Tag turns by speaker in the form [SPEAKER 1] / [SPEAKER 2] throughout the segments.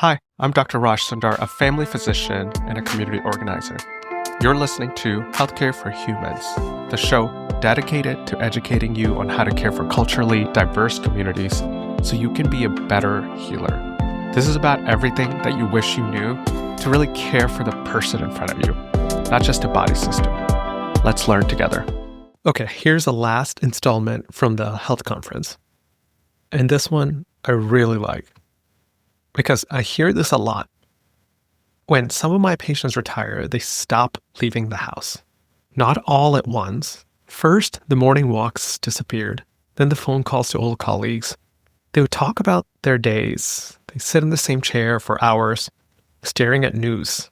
[SPEAKER 1] Hi, I'm Dr. Raj Sundar, a family physician and a community organizer. You're listening to Healthcare for Humans, the show dedicated to educating you on how to care for culturally diverse communities so you can be a better healer. This is about everything that you wish you knew to really care for the person in front of you, not just a body system. Let's learn together. Okay, here's the last installment from the health conference. And this one I really like, because I hear this a lot. When some of my patients retire, they stop leaving the house. Not all at once. First, the morning walks disappeared. Then the phone calls to old colleagues. They would talk about their days. They sit in the same chair for hours, staring at news.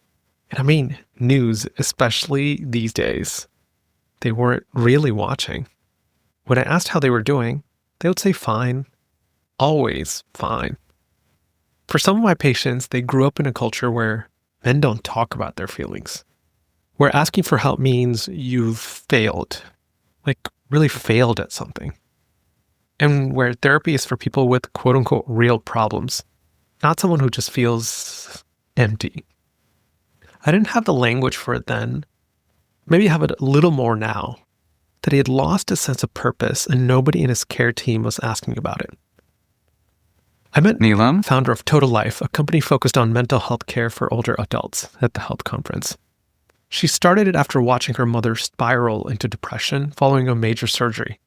[SPEAKER 1] And I mean news, especially these days. They weren't really watching. When I asked how they were doing, they would say fine. Always fine. For some of my patients, they grew up in a culture where men don't talk about their feelings, where asking for help means you've failed, like really failed at something, and where therapy is for people with quote unquote real problems, not someone who just feels empty. I didn't have the language for it then. Maybe I have it a little more now, that he had lost a sense of purpose and nobody in his care team was asking about it. I met
[SPEAKER 2] Neelam,
[SPEAKER 1] founder of Total Life, a company focused on mental health care for older adults, at the health conference. She started it after watching her mother spiral into depression following a major surgery.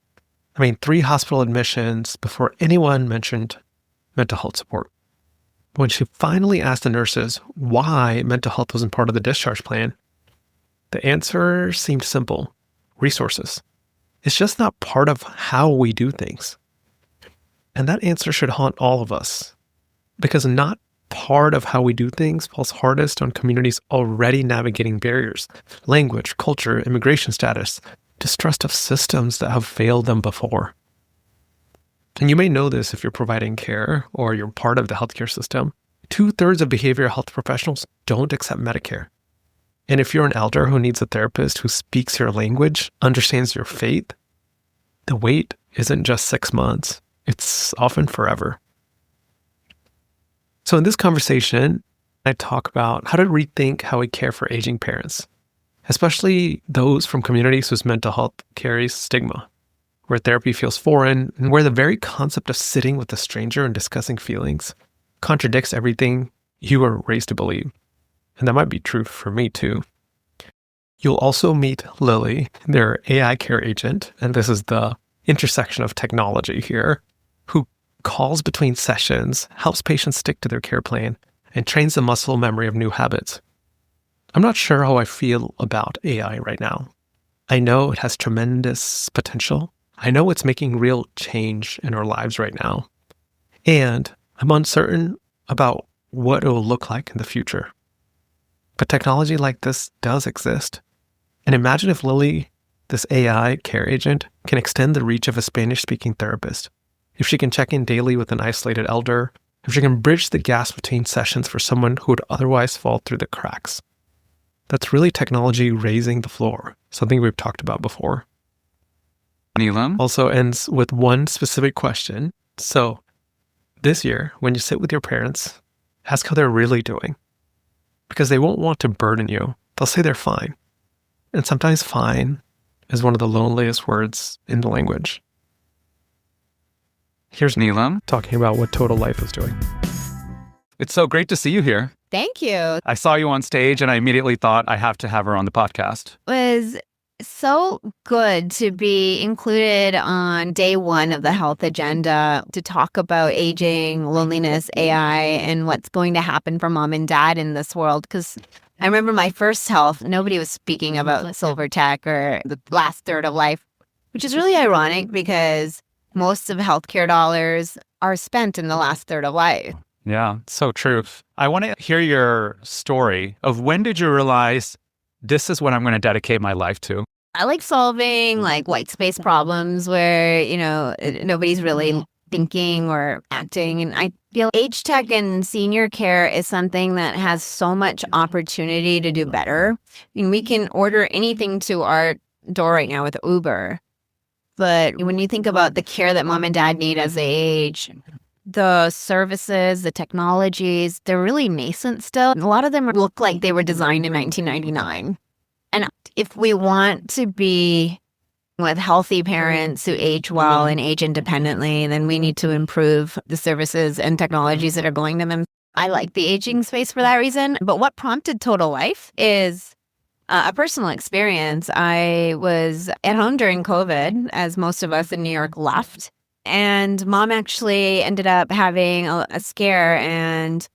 [SPEAKER 1] 3 hospital admissions before anyone mentioned mental health support. When she finally asked the nurses why mental health wasn't part of the discharge plan, the answer seemed simple: resources. It's just not part of how we do things. And that answer should haunt all of us, because not part of how we do things falls hardest on communities already navigating barriers: language, culture, immigration status, distrust of systems that have failed them before. And you may know this if you're providing care or you're part of the healthcare system. 2/3 of behavioral health professionals don't accept Medicare. And if you're an elder who needs a therapist who speaks your language, understands your faith, the wait isn't just 6 months. It's often forever. So in this conversation, I talk about how to rethink how we care for aging parents, especially those from communities whose mental health carries stigma, where therapy feels foreign, and where the very concept of sitting with a stranger and discussing feelings contradicts everything you were raised to believe. And that might be true for me too. You'll also meet Lily, their AI care agent, and this is the intersection of technology here, who calls between sessions, helps patients stick to their care plan, and trains the muscle memory of new habits. I'm not sure how I feel about AI right now. I know it has tremendous potential. I know it's making real change in our lives right now. And I'm uncertain about what it will look like in the future. But technology like this does exist. And imagine if Lily, this AI care agent, can extend the reach of a Spanish-speaking therapist. If she can check in daily with an isolated elder, if she can bridge the gaps between sessions for someone who would otherwise fall through the cracks. That's really technology raising the floor, something we've talked about before.
[SPEAKER 2] Neelam,
[SPEAKER 1] Also ends with one specific question. So this year, when you sit with your parents, ask how they're really doing. Because they won't want to burden you. They'll say they're fine. And sometimes fine is one of the loneliest words in the language. Here's
[SPEAKER 2] Neelam,
[SPEAKER 1] talking about what Total Life is doing.
[SPEAKER 2] it's so great to see you here.
[SPEAKER 3] Thank you.
[SPEAKER 2] I saw you on stage and I immediately thought I have to have her on the podcast.
[SPEAKER 3] It was so good to be included on day one of the health agenda to talk about aging, loneliness, AI, and what's going to happen for mom and dad in this world. Because I remember my first health, nobody was speaking about silver tech or the last third of life, which is really ironic because most of healthcare dollars are spent in the last third of life.
[SPEAKER 2] Yeah, so true. I want to hear your story of when did you realize this is what I'm going to dedicate my life to?
[SPEAKER 3] I like solving white space problems where, nobody's really thinking or acting. And I feel age tech and senior care is something that has so much opportunity to do better. We can order anything to our door right now with Uber. But when you think about the care that mom and dad need as they age, the services, the technologies, they're really nascent still. A lot of them look like they were designed in 1999. And if we want to be with healthy parents who age well and age independently, then we need to improve the services and technologies that are going to them. I like the aging space for that reason. But what prompted Total Life is a personal experience. I was at home during COVID, as most of us in New York left. And mom actually ended up having a scare, and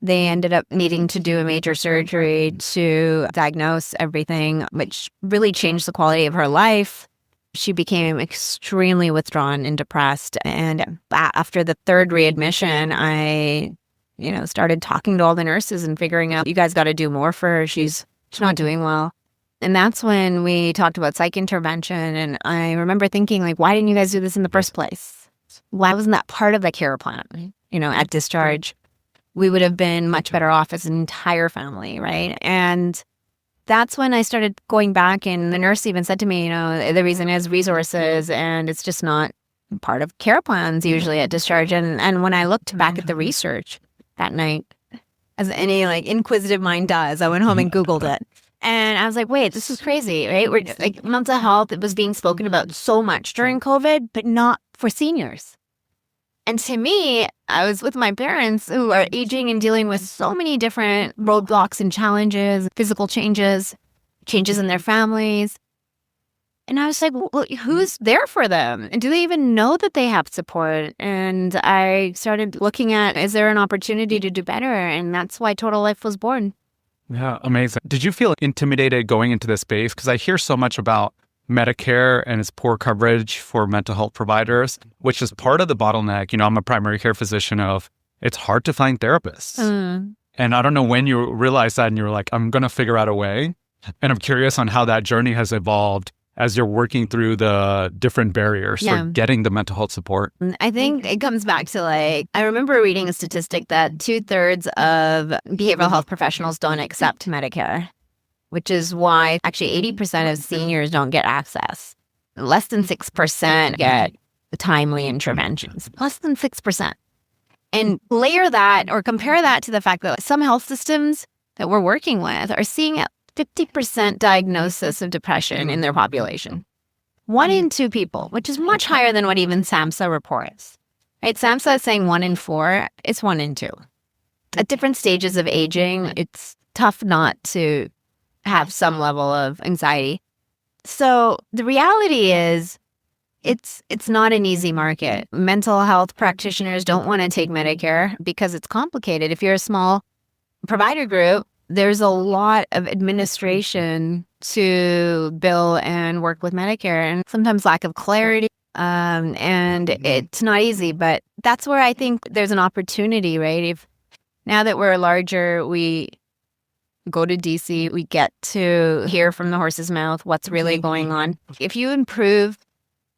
[SPEAKER 3] they ended up needing to do a major surgery to diagnose everything, which really changed the quality of her life. She became extremely withdrawn and depressed. And after the third readmission, I, started talking to all the nurses and figuring out, you guys got to do more for her. She's not doing well. And that's when we talked about psych intervention. And I remember thinking, why didn't you guys do this in the first place? Why wasn't that part of the care plan? At discharge, we would have been much better off as an entire family, right? And that's when I started going back, and the nurse even said to me, the reason is resources, and it's just not part of care plans usually at discharge. And when I looked back at the research that night, as any inquisitive mind does, I went home and Googled it. And I was like, wait, this is crazy, right? We're mental health, it was being spoken about so much during COVID, but not for seniors. And to me, I was with my parents who are aging and dealing with so many different roadblocks and challenges, physical changes in their families. And I was like, well, who's there for them? And do they even know that they have support? And I started looking at, is there an opportunity to do better? And that's why Total Life was born.
[SPEAKER 2] Yeah, amazing. Did you feel intimidated going into this space? Because I hear so much about Medicare and its poor coverage for mental health providers, which is part of the bottleneck. I'm a primary care physician it's hard to find therapists. And I don't know when you realized that and you were like, I'm going to figure out a way. And I'm curious on how that journey has evolved as you're working through the different barriers for getting the mental health support.
[SPEAKER 3] I think it comes back to I remember reading a statistic that 2/3 of behavioral health professionals don't accept Medicare, which is why actually 80% of seniors don't get access. Less than 6% get timely interventions. Less than 6%. And layer that or compare that to the fact that some health systems that we're working with are seeing a 50% diagnosis of depression in their population. 1 in 2 people, which is much higher than what even SAMHSA reports. Right? SAMHSA is saying 1 in 4. It's 1 in 2. At different stages of aging, it's tough not to have some level of anxiety. So the reality is it's not an easy market. Mental health practitioners don't want to take Medicare because it's complicated. If you're a small provider group, there's a lot of administration to bill and work with Medicare, and sometimes lack of clarity. And it's not easy, but that's where I think there's an opportunity, right? Now that we're larger, we go to DC, we get to hear from the horse's mouth what's really going on. If you improve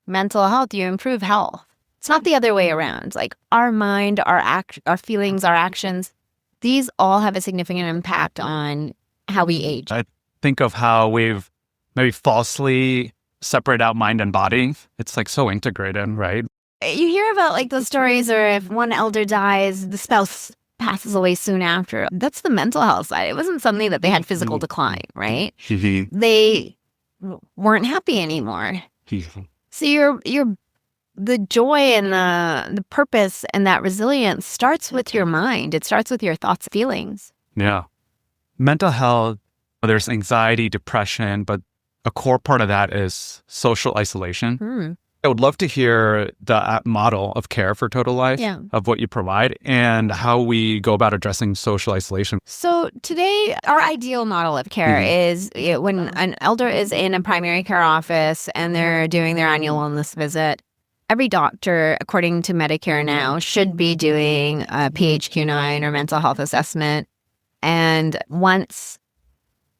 [SPEAKER 3] mental health, you improve health. It's not the other way around. Our mind, our feelings, our actions, these all have a significant impact on how we age.
[SPEAKER 2] I think of how we've maybe falsely separated out mind and body. It's so integrated, right?
[SPEAKER 3] You hear about those stories, or if one elder dies, the spouse passes away soon after. That's the mental health side. It wasn't something that they had physical decline, right? They weren't happy anymore. So the joy and the purpose and that resilience starts with your mind. It starts with your thoughts, feelings.
[SPEAKER 2] Yeah. Mental health, there's anxiety, depression, but a core part of that is social isolation. I would love to hear the model of care for Total Life, of what you provide and how we go about addressing social isolation.
[SPEAKER 3] So today, our ideal model of care is when an elder is in a primary care office and they're doing their annual wellness visit. Every doctor, according to Medicare now, should be doing a PHQ-9 or mental health assessment. And once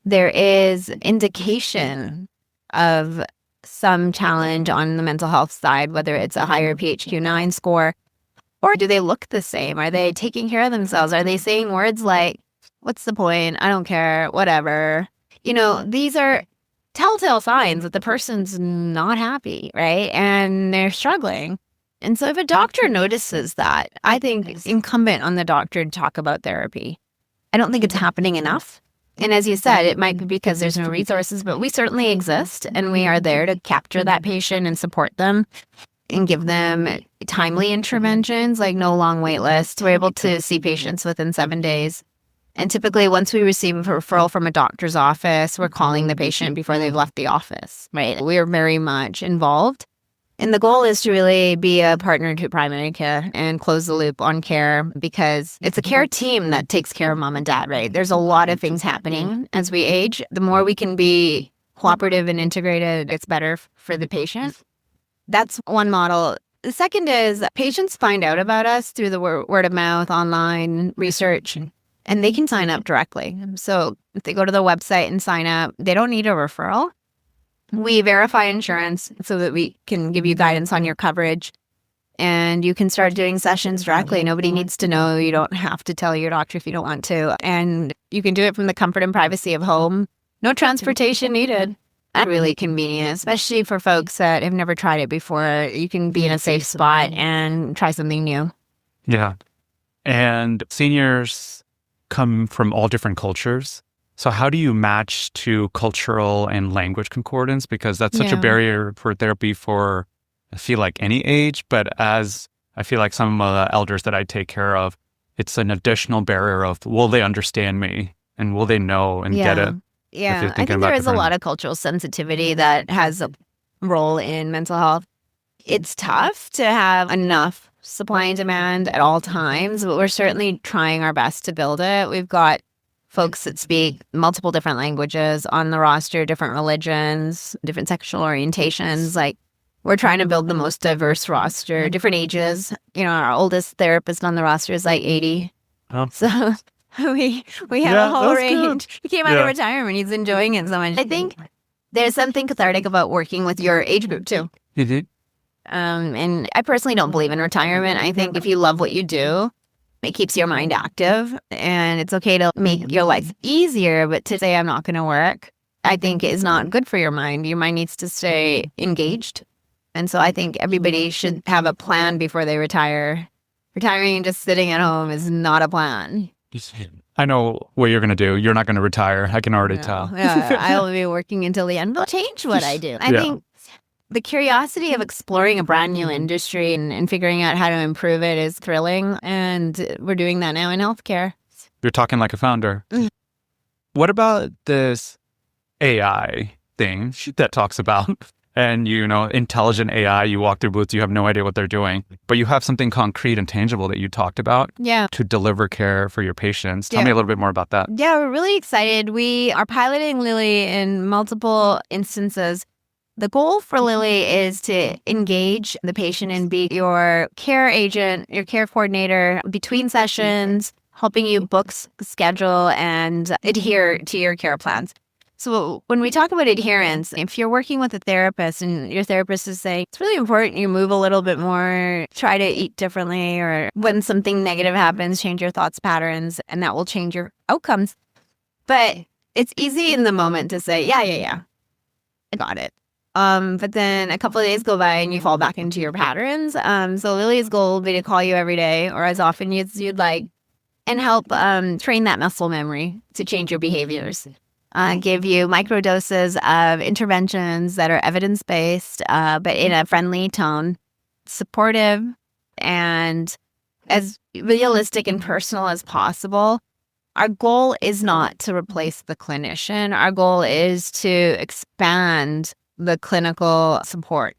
[SPEAKER 3] there is indication of some challenge on the mental health side, whether it's a higher PHQ-9 score, or do they look the same? Are they taking care of themselves? Are they saying words like, what's the point? I don't care, whatever. These are telltale signs that the person's not happy, right? And they're struggling. And so if a doctor notices that, I think it's incumbent on the doctor to talk about therapy. I don't think it's happening enough. And as you said, it might be because there's no resources, but we certainly exist and we are there to capture that patient and support them and give them timely interventions, like no long wait lists. We're able to see patients within 7 days. And typically, once we receive a referral from a doctor's office, we're calling the patient before they've left the office, right? We're very much involved. And the goal is to really be a partner to primary care and close the loop on care, because it's a care team that takes care of mom and dad, right? There's a lot of things happening as we age. The more we can be cooperative and integrated, it's better for the patient. That's one model. The second is that patients find out about us through the word of mouth, online research, and they can sign up directly. So if they go to the website and sign up, they don't need a referral. We verify insurance so that we can give you guidance on your coverage, and you can start doing sessions directly. Nobody needs to know. You don't have to tell your doctor if you don't want to. And you can do it from the comfort and privacy of home. No transportation needed. That's really convenient, especially for folks that have never tried it before. You can be in a safe spot and try something new.
[SPEAKER 2] Yeah. And seniors come from all different cultures. So how do you match to cultural and language concordance? Because that's such a barrier for therapy for, I feel like, any age. But as I feel like some elders that I take care of, it's an additional barrier of, will they understand me? And will they know and get it?
[SPEAKER 3] Yeah, I think there is a lot of cultural sensitivity that has a role in mental health. It's tough to have enough supply and demand at all times, but we're certainly trying our best to build it. We've got folks that speak multiple different languages on the roster, different religions, different sexual orientations. Like, we're trying to build the most diverse roster, different ages. You know, our oldest therapist on the roster is like 80. Oh. So we have a whole range. Good. He came out of retirement. He's enjoying it so much. I think there's something cathartic about working with your age group too.
[SPEAKER 2] You did?
[SPEAKER 3] And I personally don't believe in retirement. I think if you love what you do, it keeps your mind active, and it's okay to make your life easier. But to say I'm not going to work, I think is not good for your mind. Your mind needs to stay engaged. And so I think everybody should have a plan before they retire. Retiring and just sitting at home is not a plan.
[SPEAKER 2] I know what you're going to do. You're not going to retire. I can already tell.
[SPEAKER 3] Yeah, I'll be working until the end. I'll change what I do. I think the curiosity of exploring a brand new industry and figuring out how to improve it is thrilling. And we're doing that now in healthcare.
[SPEAKER 2] You're talking like a founder. What about this AI thing that talks about, and intelligent AI, you walk through booths, you have no idea what they're doing, but you have something concrete and tangible that you talked about to deliver care for your patients. Tell me a little bit more about that.
[SPEAKER 3] Yeah, we're really excited. We are piloting Lily in multiple instances. The goal for Lily is to engage the patient and be your care agent, your care coordinator between sessions, helping you book, schedule, and adhere to your care plans. So when we talk about adherence, if you're working with a therapist and your therapist is saying, it's really important you move a little bit more, try to eat differently, or when something negative happens, change your thoughts patterns, and that will change your outcomes. But it's easy in the moment to say, yeah, I got it. But then a couple of days go by and you fall back into your patterns. So Lily's goal will be to call you every day or as often as you'd like and help train that muscle memory to change your behaviors. Give you microdoses of interventions that are evidence-based, but in a friendly tone, supportive, and as realistic and personal as possible. Our goal is not to replace the clinician. Our goal is to expand the clinical support.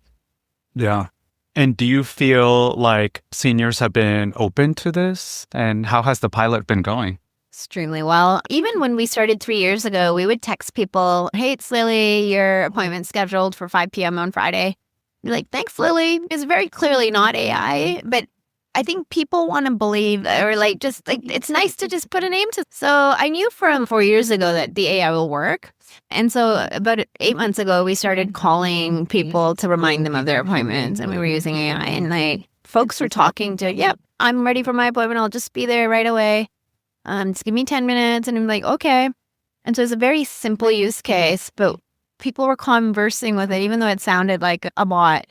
[SPEAKER 2] Yeah. And do you feel like seniors have been open to this? And how has the pilot been going?
[SPEAKER 3] Extremely well. Even when we started 3 years ago, we would text people, hey, it's Lily, your appointment's scheduled for 5 p.m. on Friday. You're like, thanks, Lily. It's very clearly not AI, but I think people want to believe, or it's nice to just put a name to. So I knew from 4 years ago that the AI will work. And so about 8 months ago, we started calling people to remind them of their appointments, and we were using AI. And folks were talking to, yep, I'm ready for my appointment. I'll just be there right away. Just give me 10 minutes. And I'm like, okay. And so it's a very simple use case, but people were conversing with it, even though it sounded like a bot.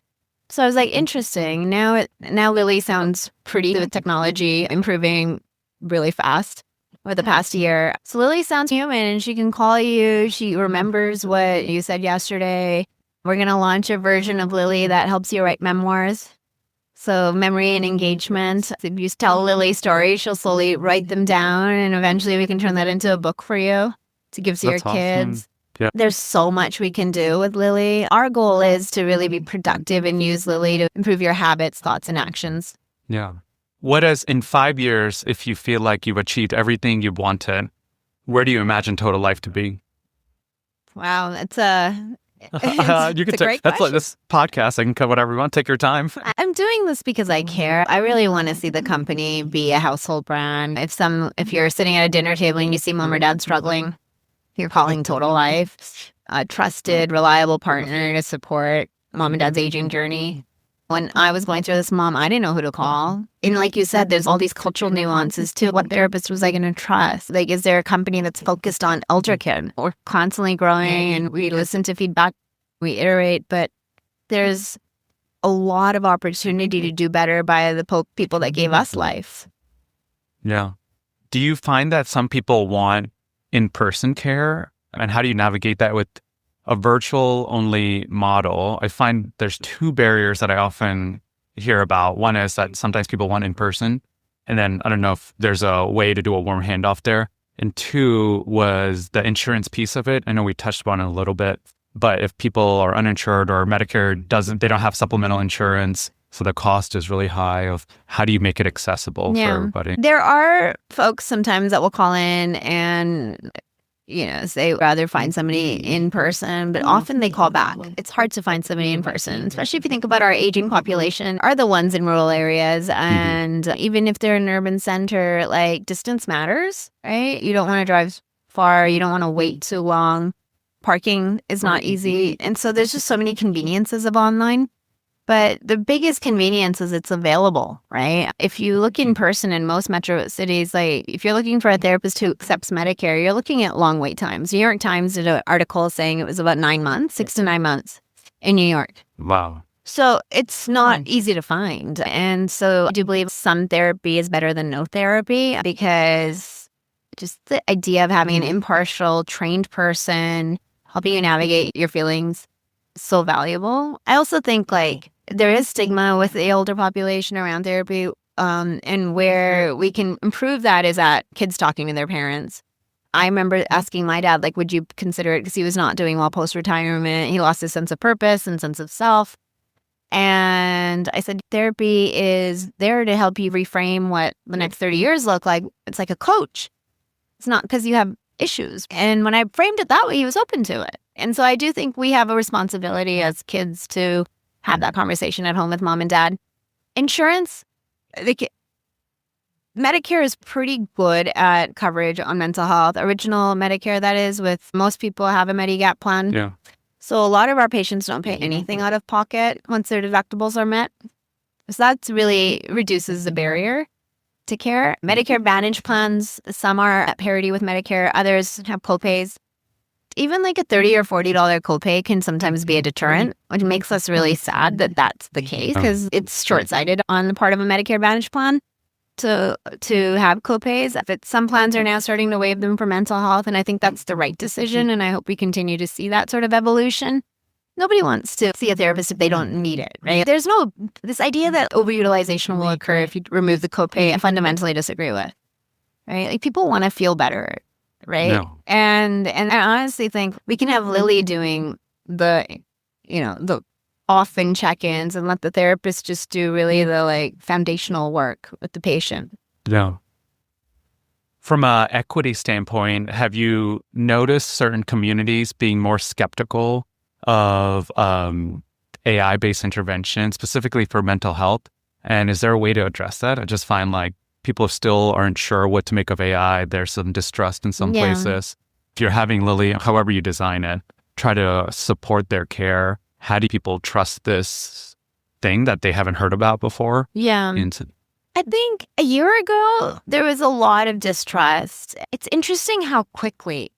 [SPEAKER 3] So I was like, interesting. Now Lily sounds pretty with technology improving really fast over the past year. So Lily sounds human and she can call you. She remembers what you said yesterday. We're going to launch a version of Lily that helps you write memoirs. So memory and engagement. If you tell Lily stories, she'll slowly write them down and eventually we can turn that into a book for you to give to your
[SPEAKER 2] That's awesome.
[SPEAKER 3] kids.
[SPEAKER 2] Yeah.
[SPEAKER 3] There's so much we can do with Lily. Our goal is to really be productive and use Lily to improve your habits, thoughts, and actions.
[SPEAKER 2] Yeah. What is in 5 years, if you feel like you've achieved everything you wanted, where do you imagine total life to be?
[SPEAKER 3] Wow, that's
[SPEAKER 2] You can
[SPEAKER 3] a great
[SPEAKER 2] that's like
[SPEAKER 3] question.
[SPEAKER 2] this podcast. I can cut whatever you want. Take your time.
[SPEAKER 3] I'm doing this because I care. I really want to see the company be a household brand. If you're sitting at a dinner table and you see mom or dad struggling, you're calling Total Life a trusted, reliable partner to support mom and dad's aging journey. When I was going through this, Mom, I didn't know who to call. And like you said, there's all these cultural nuances to what therapist was I going to trust? Like, is there a company that's focused on elder care? We're constantly growing and we listen to feedback, we iterate, but there's a lot of opportunity to do better by the people that gave us life.
[SPEAKER 2] Yeah. Do you find that some people want in-person care? And how do you navigate that with a virtual only model? I find there's two barriers that I often hear about. One is that sometimes people want in person. And then I don't know if there's a way to do a warm handoff there. And two was the insurance piece of it. I know we touched upon it a little bit, but if people are uninsured or Medicare they don't have supplemental insurance, so the cost is really high. Of how do you make it accessible for everybody?
[SPEAKER 3] There are folks sometimes that will call in and say rather find somebody in person, but often they call back. It's hard to find somebody in person, especially if you think about our aging population are the ones in rural areas. And even if they're in an urban center, like distance matters, right? You don't want to drive far. You don't want to wait too long. Parking is not easy. And so there's just so many conveniences of online. But the biggest convenience is it's available, right? If you look in person in most metro cities, like if you're looking for a therapist who accepts Medicare, you're looking at long wait times. New York Times did an article saying it was about 9 months, 6 to 9 months in New York.
[SPEAKER 2] Wow.
[SPEAKER 3] So it's not easy to find. And so I do believe some therapy is better than no therapy because just the idea of having an impartial, trained person helping you navigate your feelings is so valuable. I also think there is stigma with the older population around therapy, and where we can improve that is at kids talking to their parents. I remember asking my dad, would you consider it, because he was not doing well post-retirement. He lost his sense of purpose and sense of self. And I said, therapy is there to help you reframe what the next 30 years look like. It's like a coach. It's not because you have issues. And when I framed it that way, he was open to it. And so I do think we have a responsibility as kids to have that conversation at home with mom and dad. Insurance, Medicare is pretty good at coverage on mental health. Original Medicare, that is, with most people have a Medigap plan.
[SPEAKER 2] Yeah.
[SPEAKER 3] So a lot of our patients don't pay anything out of pocket once their deductibles are met. So that really reduces the barrier to care. Medicare Advantage plans, some are at parity with Medicare, others have copays. Even a $30 or $40 copay can sometimes be a deterrent, which makes us really sad that that's the case because it's short-sighted on the part of a Medicare Advantage plan to have copays. Some plans are now starting to waive them for mental health, and I think that's the right decision, and I hope we continue to see that sort of evolution. Nobody wants to see a therapist if they don't need it, right? There's this idea that overutilization will occur if you remove the copay. I fundamentally disagree with, right? People want to feel better. Right.
[SPEAKER 2] No.
[SPEAKER 3] And I honestly think we can have Lily doing the often check-ins and let the therapist just do really the foundational work with the patient.
[SPEAKER 2] Yeah. From a equity standpoint, have you noticed certain communities being more skeptical of AI-based intervention, specifically for mental health? And is there a way to address that? I just find people still aren't sure what to make of AI. There's some distrust in some places. If you're having Lily, however you design it, try to support their care. How do people trust this thing that they haven't heard about before?
[SPEAKER 3] Yeah. I think a year ago, there was a lot of distrust. It's interesting how quickly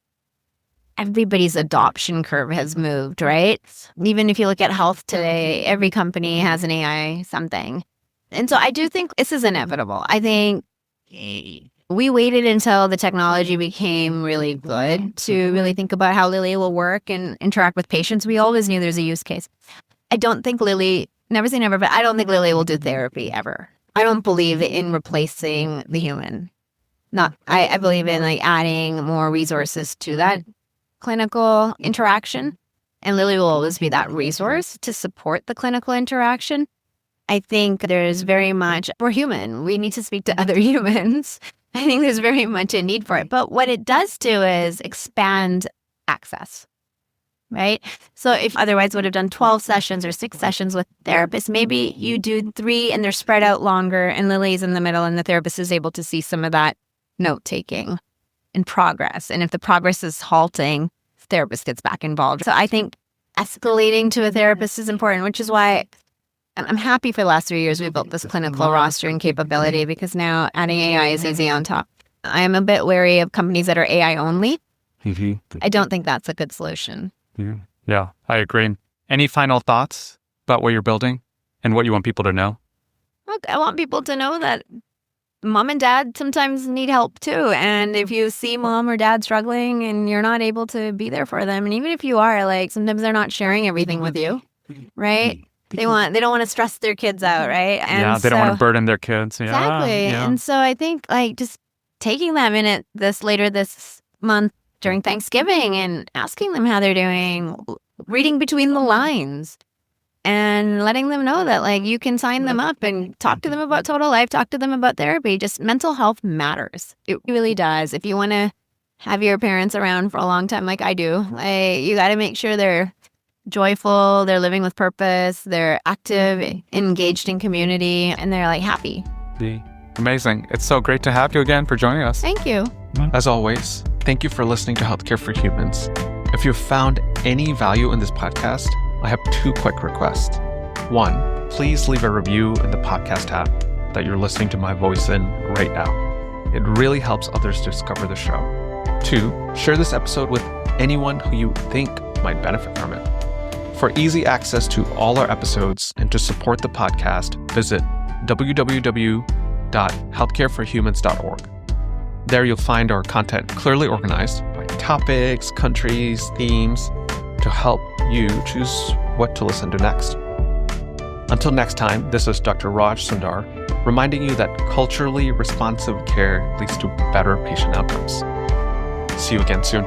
[SPEAKER 3] everybody's adoption curve has moved, right? Even if you look at health today, every company has an AI something. And so I do think this is inevitable. I think we waited until the technology became really good to really think about how Lily will work and interact with patients. We always knew there's a use case. I don't think Lily, never say never, but I don't think Lily will do therapy ever. I don't believe in replacing the human. I believe in like adding more resources to that clinical interaction. And Lily will always be that resource to support the clinical interaction. I think there's very much, we're human. We need to speak to other humans. I think there's very much a need for it. But what it does do is expand access, right? So if otherwise would have done 12 sessions or 6 sessions with therapists, maybe you do 3 and they're spread out longer and Lily's in the middle and the therapist is able to see some of that note-taking and progress. And if the progress is halting, the therapist gets back involved. So I think escalating to a therapist is important, which is why I'm happy for the last 3 years we built this clinical rostering capability, because now adding AI is easy on top. I am a bit wary of companies that are AI only. I don't think that's a good solution.
[SPEAKER 2] Yeah, I agree. Any final thoughts about what you're building and what you want people to know?
[SPEAKER 3] Look, I want people to know that mom and dad sometimes need help too. And if you see mom or dad struggling and you're not able to be there for them, and even if you are, like, sometimes they're not sharing everything with you, right? They don't want to stress their kids out, right? And
[SPEAKER 2] they don't want to burden their kids. Yeah,
[SPEAKER 3] exactly.
[SPEAKER 2] Yeah.
[SPEAKER 3] And so I think like just taking that minute later this month during Thanksgiving and asking them how they're doing, reading between the lines, and letting them know that like you can sign them up and talk to them about Total Life, talk to them about therapy. Just mental health matters. It really does. If you want to have your parents around for a long time like I do, you got to make sure they're joyful, they're living with purpose, they're active, engaged in community, and they're like happy.
[SPEAKER 2] Amazing. It's so great to have you again for joining us.
[SPEAKER 3] Thank you.
[SPEAKER 1] As always, thank you for listening to Healthcare for Humans. If you've found any value in this podcast, I have 2 quick requests. 1, please leave a review in the podcast app that you're listening to my voice in right now. It really helps others discover the show. 2, share this episode with anyone who you think might benefit from it. For easy access to all our episodes and to support the podcast, visit www.healthcareforhumans.org. There you'll find our content clearly organized by topics, countries, themes, to help you choose what to listen to next. Until next time, this is Dr. Raj Sundar, reminding you that culturally responsive care leads to better patient outcomes. See you again soon.